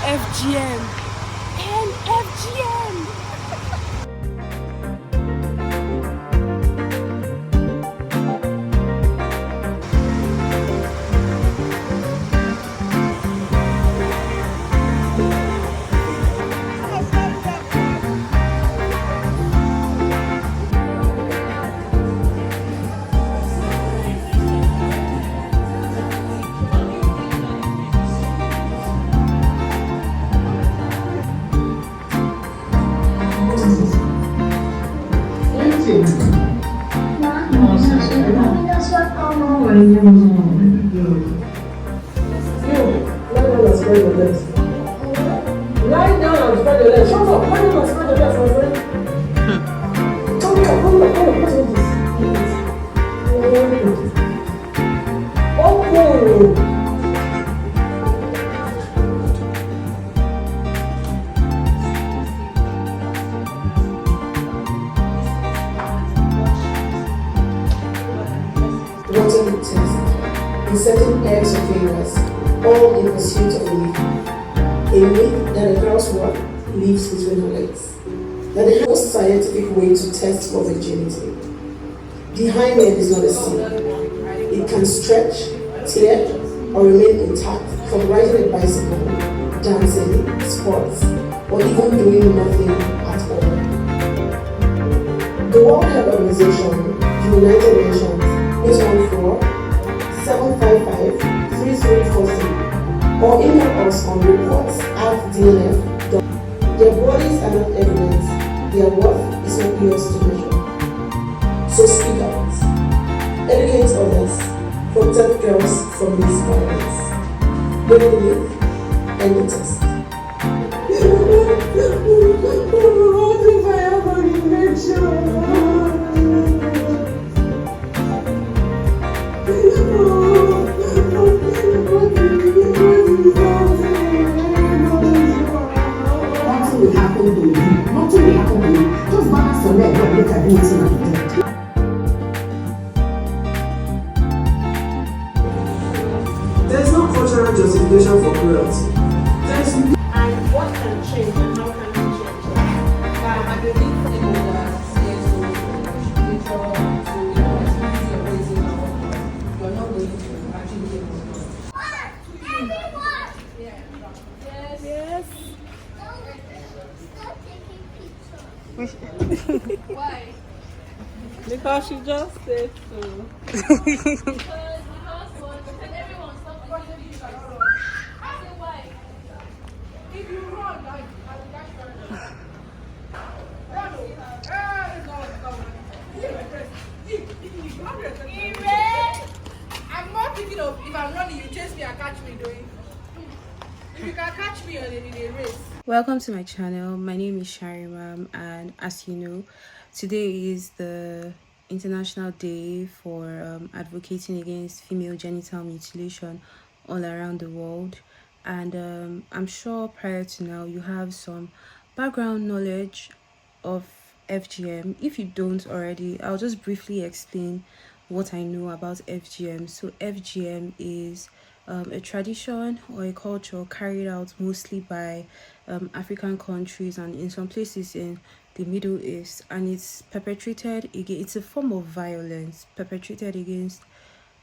FGM and FGM. Lie down and spread your legs. Shut up. Lie down and spread your legs, my friend. Come here, what's all this? Oh, wanting to test, inserting eggs or fingers, all in pursuit of a leaf. A myth that a girl's work lives between her legs. That the most scientific way to test for virginity. The hymen is not a sin. It can stretch, tear, or remain intact from riding a bicycle, dancing, sports, or even doing nothing at all. The World Health Organization, the United Nations, 814-755-3343 or email us on reports@dnf.org. Their bodies are not evidence, their worth is not yours to measure. So speak out, educate others, protect girls from this violence. Break the myth, end the test. What if I have an infection? Nothing will happen to you. Nothing will happen to you. Just balance your leg and look at anything and do. There is no cultural justification for cruelty. There is no. And what can change and how can we change it? I believe stakeholders, CSOs, spiritual, to experience your raising our you're not going to actually get it done. Yes. Why? Because she just said so. Because everyone stop running you can run. I say why? If you run, I will catch you. Run. I'm not thinking of if I'm running, you chase me and catch me doing. If you can catch me in a race. Welcome to my channel. My name is Sharimam, and as you know, today is the International Day for advocating against female genital mutilation all around the world. And I'm sure prior to now you have some background knowledge of FGM. If you don't already, I'll just briefly explain what I know about FGM. So FGM is a tradition or a culture carried out mostly by African countries and in some places in the Middle East, and it's perpetrated against, it's a form of violence perpetrated against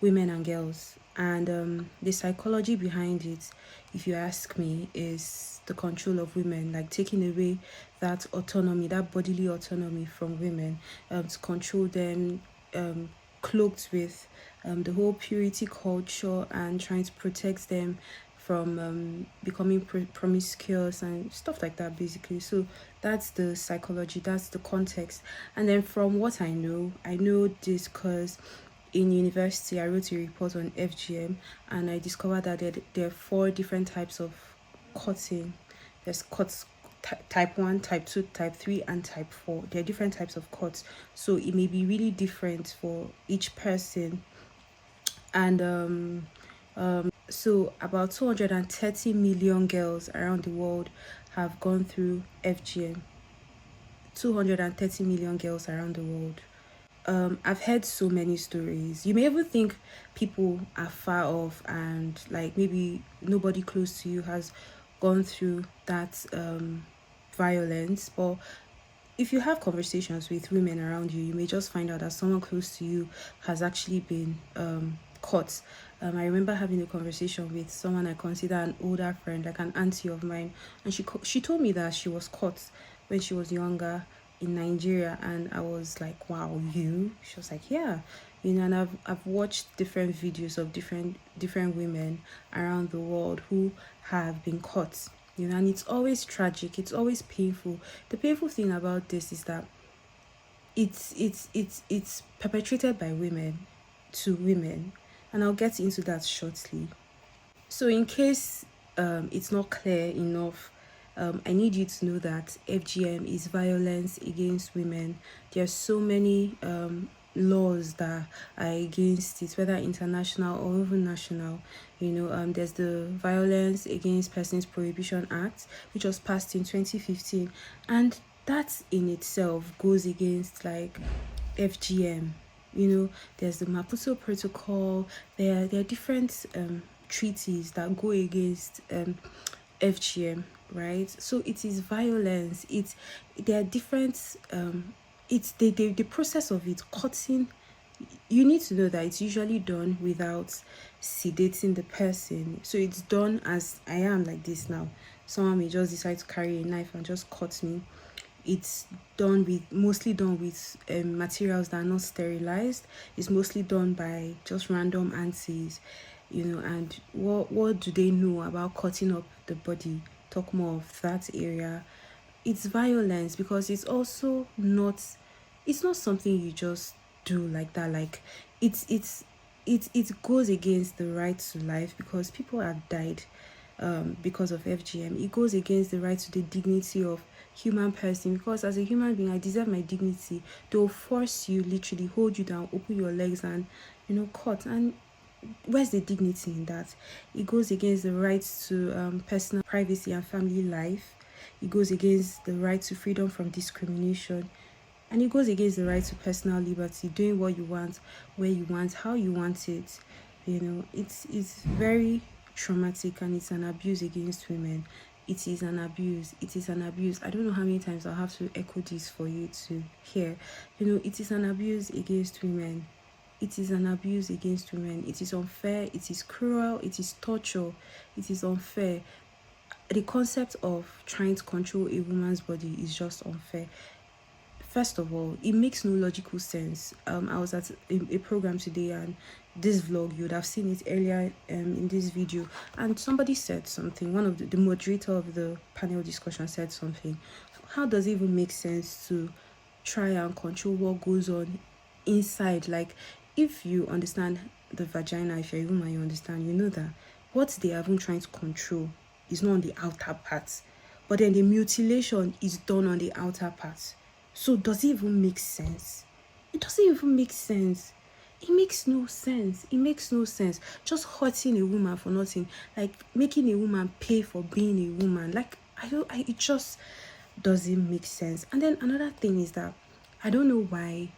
women and girls. And the psychology behind it, if you ask me, is the control of women, like taking away that autonomy, that bodily autonomy from women, to control them, cloaked with the whole purity culture and trying to protect them from becoming promiscuous and stuff like that, basically. So that's the psychology, that's the context. And then from what I know this because in university I wrote a report on FGM, and I discovered that there are 4 different types of cutting. There's cuts type 1, type 2, type 3, and type 4. There are different types of cuts, so it may be really different for each person. And so about 230 million girls around the world have gone through FGM. 230 million girls around the world. I've heard so many stories. You may even think people are far off and like maybe nobody close to you has gone through that violence. But if you have conversations with women around you, you may just find out that someone close to you has actually been caught. I remember having a conversation with someone I consider an older friend, like an auntie of mine, and she told me that she was caught when she was younger in Nigeria, and I was like, "Wow, you?" She was like, "Yeah." And I've watched different videos of different women around the world who have been caught. And it's always tragic. It's always painful. The painful thing about this is that it's perpetrated by women to women, and I'll get into that shortly. So in case it's not clear enough, I need you to know that FGM is violence against women. There are so many laws that are against it, whether international or even national. There's the Violence Against Persons Prohibition Act, which was passed in 2015, and that in itself goes against like FGM. There's the Maputo Protocol. There are different treaties that go against FGM, right? So it is violence. There are different it's the process of it cutting. You need to know that it's usually done without sedating the person. So it's done as I am like this now. Someone may just decide to carry a knife and just cut me. It's mostly done with materials that are not sterilized. It's mostly done by just random aunties, and what do they know about cutting up the body? Talk more of that area. It's violence because it's not something you just do like that. Like it goes against the right to life, because people have died because of FGM. It goes against the right to the dignity of human person, because as a human being I deserve my dignity. They'll force you, literally hold you down, open your legs, and cut. And where's the dignity in that? It goes against the right to personal privacy and family life. It goes against the right to freedom from discrimination, and it goes against the right to personal liberty, doing what you want, where you want, how you want it. It's very traumatic, and it's an abuse against women. It is an abuse. It is an abuse. I don't know how many times I'll have to echo this for you to hear. It is an abuse against women. It is an abuse against women. It is unfair. It is cruel. It is torture. It is unfair. The concept of trying to control a woman's body is just unfair. First of all, it makes no logical sense. I was at a program today, and this vlog, you would have seen it earlier in this video, and somebody said something. One of the moderator of the panel discussion said something. How does it even make sense to try and control what goes on inside? Like, if you understand the vagina, if you're a woman, you understand, that what they are even trying to control is not on the outer part, but then the mutilation is done on the outer part. So does it even make sense? It doesn't even make sense. It makes no sense. It makes no sense. Just hurting a woman for nothing, like making a woman pay for being a woman. Like it just doesn't make sense. And then another thing is that I don't know why.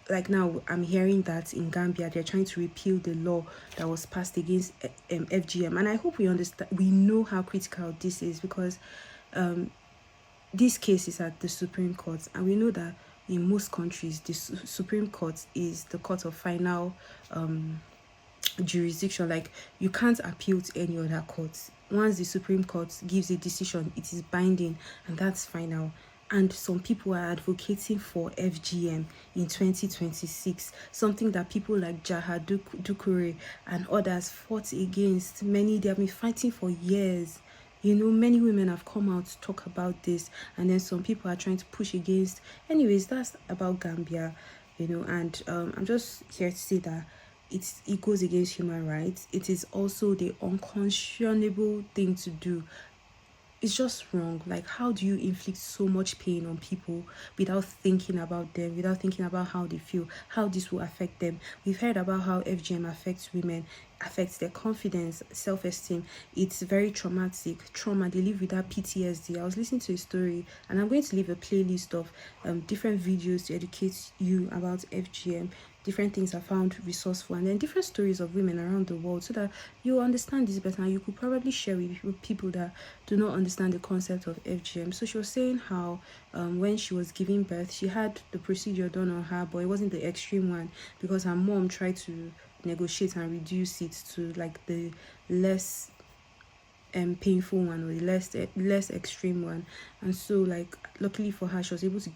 Like now, I'm hearing that in Gambia they're trying to repeal the law that was passed against FGM, and I hope we understand. We know how critical this is, because this case is at the Supreme Court, and we know that in most countries the Supreme Court is the court of final jurisdiction. Like, you can't appeal to any other court. Once the Supreme Court gives a decision, it is binding, and that's final. And some people are advocating for FGM in 2026, something that people like Jaha Dukure and others fought against. They have been fighting for years. Many women have come out to talk about this, and then some people are trying to push against. Anyways, that's about Gambia, and I'm just here to say that it goes against human rights. It is also the unconscionable thing to do. It's just wrong. Like, how do you inflict so much pain on people without thinking about them, without thinking about how they feel, how this will affect them? We've heard about how FGM affects women, affects their confidence, self-esteem. It's very traumatic. Trauma, they live with that PTSD. I was listening to a story, and I'm going to leave a playlist of different videos to educate you about FGM, different things are found resourceful, and then different stories of women around the world, so that you understand this better and you could probably share with people that do not understand the concept of FGM. So she was saying how when she was giving birth, she had the procedure done on her, but it wasn't the extreme one because her mom tried to negotiate and reduce it to like the less painful one, or the less extreme one. And so like luckily for her, she was able to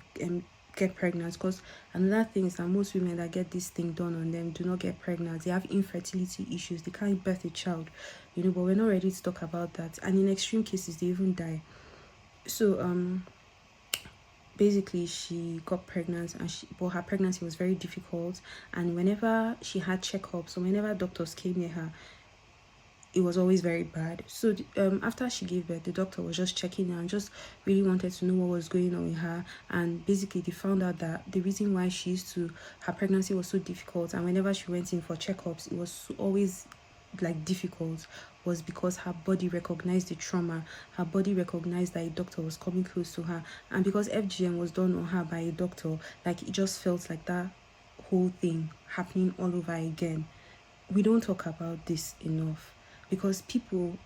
get pregnant. Because another thing is that most women that get this thing done on them do not get pregnant. They have infertility issues, they can't birth a child, but we're not ready to talk about that. And in extreme cases, they even die. So basically she got pregnant, and but her pregnancy was very difficult. And whenever she had checkups, or whenever doctors came near her, it was always very bad. So after she gave birth, the doctor was just checking her and just really wanted to know what was going on with her. And basically they found out that the reason why her pregnancy was so difficult, and whenever she went in for checkups, it was always like difficult, was because her body recognized the trauma. Her body recognized that a doctor was coming close to her, and because FGM was done on her by a doctor, like it just felt like that whole thing happening all over again. We don't talk about this enough, because people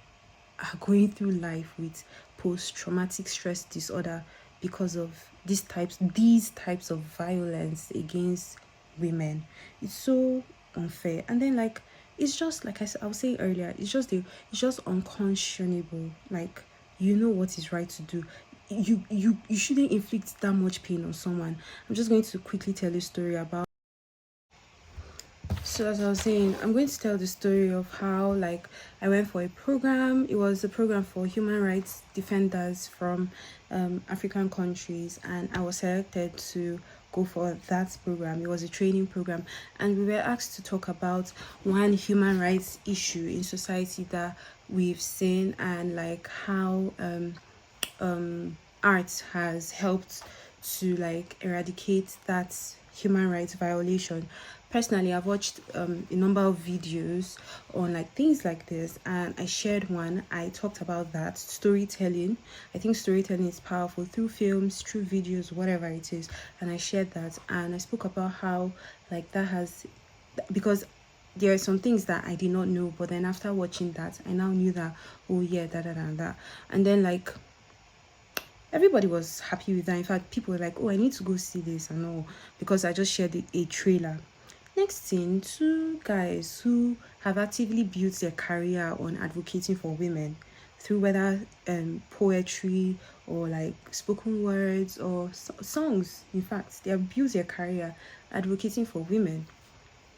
are going through life with post-traumatic stress disorder because of these types of violence against women. It's so unfair. And then like it's just like I was saying earlier, it's just unconscionable. Like, you know what is right to do. You shouldn't inflict that much pain on someone. I'm just going to quickly tell a story about. So as I was saying, I'm going to tell the story of how like I went for a program. It was a program for human rights defenders from African countries, and I was selected to go for that program. It was a training program, and we were asked to talk about one human rights issue in society that we've seen, and like how art has helped to like eradicate that human rights violation. Personally, I've watched a number of videos on like things like this, and I shared one. I talked about that storytelling. I think storytelling is powerful through films, through videos, whatever it is. And I shared that, and I spoke about how like that has, because there are some things that I did not know, but then after watching that, I now knew that, oh yeah, that. And then like everybody was happy with that. In fact, people were like, oh, I need to go see this and all, because I just shared a trailer. Next thing, two guys who have actively built their career on advocating for women through whether poetry or like spoken words or songs. In fact, they have built their career advocating for women,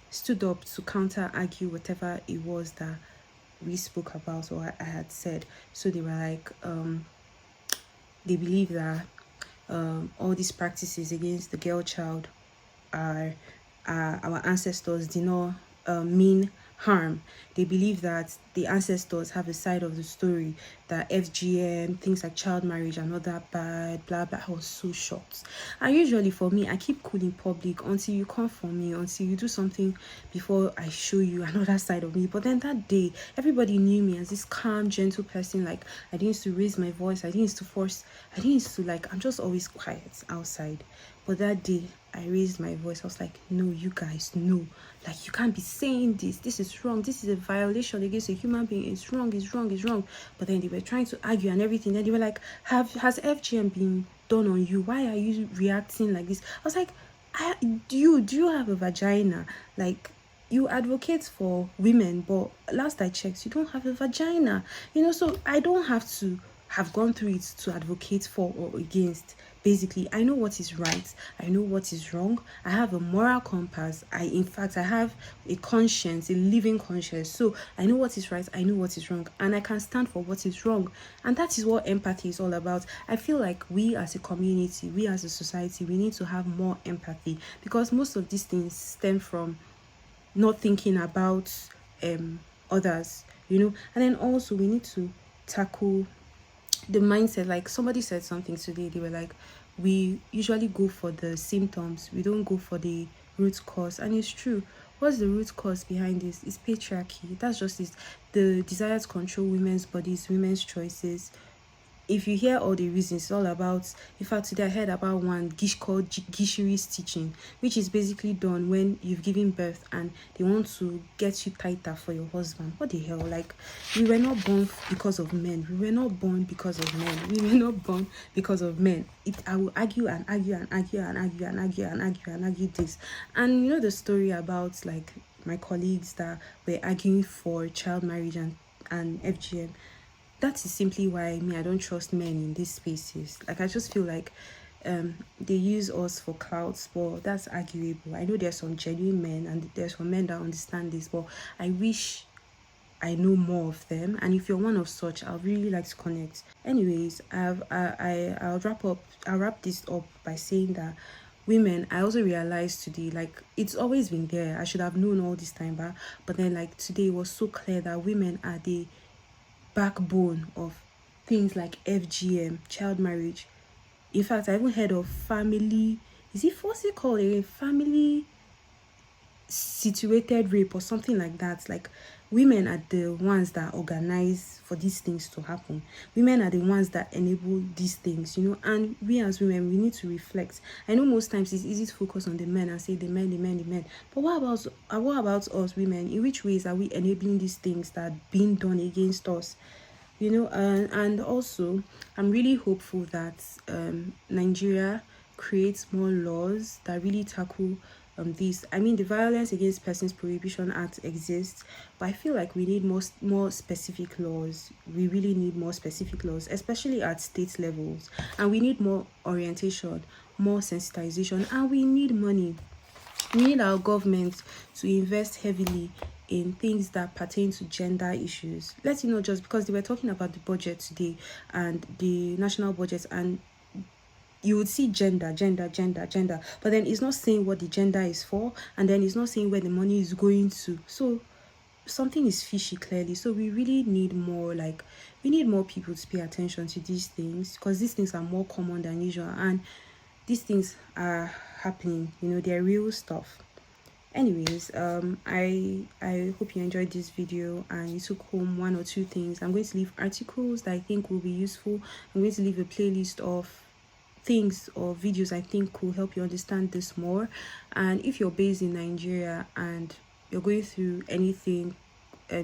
stood up to counter argue whatever it was that we spoke about or I had said. So they were like, they believe that all these practices against the girl child are our ancestors did not mean harm. They believe that the ancestors have a side of the story, that FGM, things like child marriage are not that bad, blah blah. I was so shocked. And usually for me, I keep cool in public until you come for me, until you do something before I show you another side of me. But then that day, everybody knew me as this calm, gentle person. Like I didn't used to raise my voice, I didn't used to force, I didn't used to like, I'm just always quiet outside. But that day, I raised my voice. I was like, no, you guys, no. Like, you can't be saying this. This is wrong. This is a violation against a human being. It's wrong, it's wrong, it's wrong. But then they were trying to argue and everything. Then they were like, has FGM been done on you? Why are you reacting like this? I was like, do you have a vagina? Like, you advocate for women, but last I checked, you don't have a vagina. So I don't have to have gone through it to advocate for or against. Basically, I know what is right, I know what is wrong, I have a moral compass, I have a conscience, a living conscience. So I know what is right, I know what is wrong, and I can stand for what is wrong. And that is what empathy is all about. I feel like we as a community, we as a society, we need to have more empathy, because most of these things stem from not thinking about others, and then also we need to tackle the mindset. Like somebody said something today, they were like, we usually go for the symptoms, we don't go for the root cause. And it's true. What's the root cause behind this? It's patriarchy. That's just it. The desire to control women's bodies, women's choices. if you hear all the reasons, it's all about, in fact today I heard about one called Gishiri Stitching, which is basically done when you've given birth and they want to get you tighter for your husband. What the hell? Like, we were not born because of men. We were not born because of men. We were not born because of men. I will argue and argue and argue and argue and argue and argue and argue this. And you know the story about like my colleagues that were arguing for child marriage and FGM. That is simply why I don't trust men in these spaces. Like, I just feel like they use us for clouds, but that's arguable. I know there's some genuine men and there's some men that understand this, but I wish I know more of them. And if you're one of such, I'll really like to connect. Anyways, I'll wrap this up by saying that women, I also realized today, like, it's always been there. I should have known all this time, but then like today it was so clear that women are the backbone of things like FGM, child marriage. In fact, I even heard of family, what's it called again? Family situated rape or something like that. Like, women are the ones that organize for these things to happen. Women are the ones that enable these things, and we as women, we need to reflect. I know most times it's easy to focus on the men and say the men, but what about us women? In which ways are we enabling these things that are being done against us? And also I'm really hopeful that Nigeria creates more laws that really tackle this. I mean, the Violence Against Persons Prohibition Act exists, but I feel like we need more specific laws. We really need more specific laws, especially at state levels, and we need more orientation, more sensitization, and we need money. We need our government to invest heavily in things that pertain to gender issues. Let's just because they were talking about the budget today and the national budget, and you would see gender, but then it's not saying what the gender is for, and then it's not saying where the money is going to. So something is fishy clearly. So we really need more, like, we need more people to pay attention to these things, because these things are more common than usual, and these things are happening. They're real stuff. Anyways, I hope you enjoyed this video and you took home one or two things. I'm going to leave articles that I think will be useful. I'm going to leave a playlist of things or videos I think will help you understand this more. And if you're based in Nigeria and you're going through anything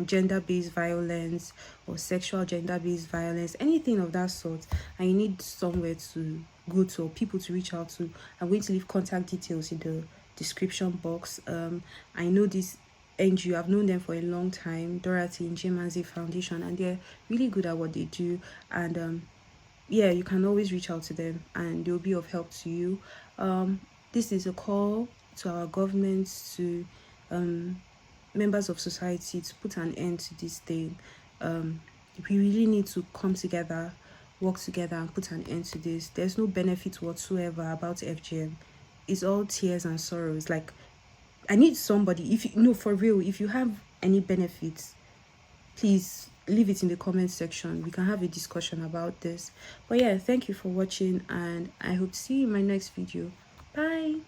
gender-based violence or sexual gender-based violence, anything of that sort, and you need somewhere to go to or people to reach out to, I'm going to leave contact details in the description box. I know this NGO, I've known them for a long time, Dorothy and Jimanzi Foundation, and they're really good at what they do. And yeah, you can always reach out to them and they'll be of help to you. This is a call to our governments, to members of society, to put an end to this thing. We really need to come together, work together, and put an end to this. There's no benefit whatsoever about FGM. It's all tears and sorrows. Like, I need somebody, for real, if you have any benefits, please leave it in the comment section. We can have a discussion about this. But yeah, thank you for watching, and I hope to see you in my next video. Bye.